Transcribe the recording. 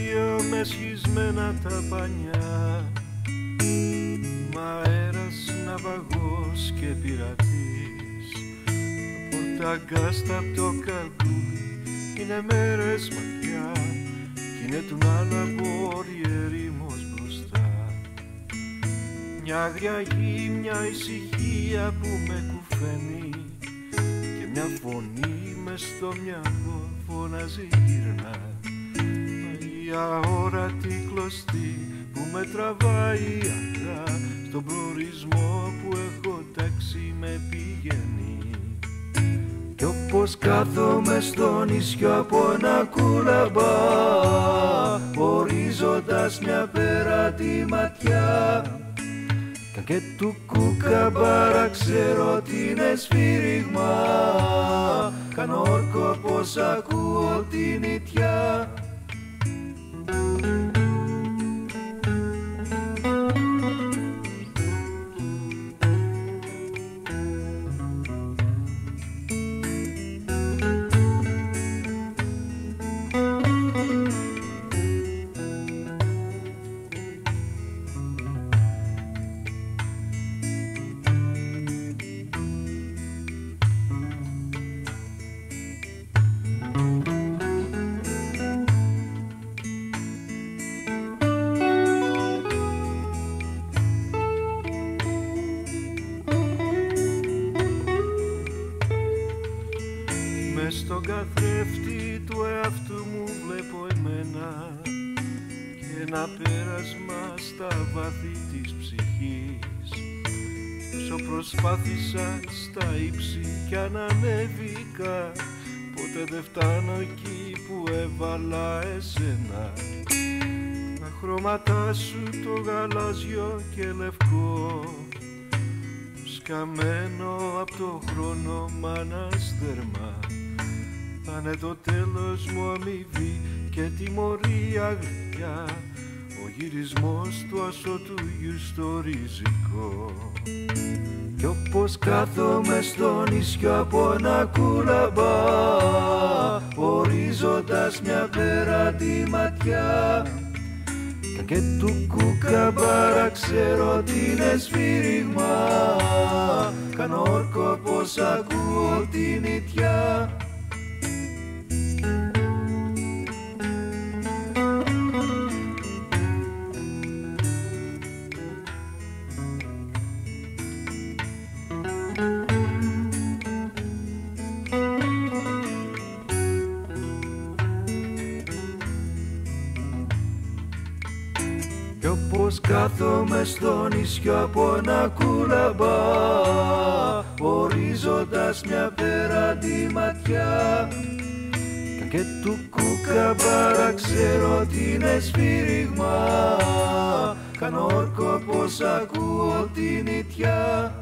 πλάγιο με σχισμένα τα πανιά, μ' αέρας ναυαγός και πειρατής. Από τα γκάστα απ' το καλκούι είναι μέρες μακριά κι είναι του άλλα πόρη ερήμος μπροστά. Μια άγρια γη, μια ησυχία που με κουφαίνει και μια φωνή μες στο μυαλό φωνάζει γύρνα. Η αόρατη κλωστή που με τραβάει αργά στον προορισμό που έχω τάξει με πηγαίνει. Κι όπως κάθομαι στο νησιό από ένα κούλαμπα, ορίζοντας μια πέρατη ματιά, κι αν και του κουκαμπάρα ξέρω ότι είναι σφύριγμα, κάνω όρκο πως ακούω την νητιά. Μες στον καθρέφτη του εαυτού μου βλέπω εμένα και ένα πέρασμα στα βάθη της ψυχής. Όσο προσπάθησα στα ύψη κι αν ανέβηκα, ποτέ δεν φτάνω εκεί που έβαλα εσένα. Τα χρώματά σου το γαλάζιο και λευκό, σκαμμένο απ' το χρόνο μαναστέρμα, θα είναι το τέλος μου αμοιβή και τιμωρία γλυκιά, ο γυρισμός του ασώτου γιου στο ριζικό. Κι όπως κάθομαι στο νησιό από ένα κούλαμπα, ορίζοντας μια πέρατη ματιά, κι αν και του κουκαμπάρα ξέρω ότι είναι σφύριγμα, κάνω όρκο πως ακούω την νητιά. Κι όπως κάθομαι στο νησιό από ένα κούλαμπα, ορίζοντας μια πέρατη ματιά, κι αν και του κουκαμπάρα ξέρω ότι είναι σφύριγμα, κάνω όρκο πως ακούω την νητιά.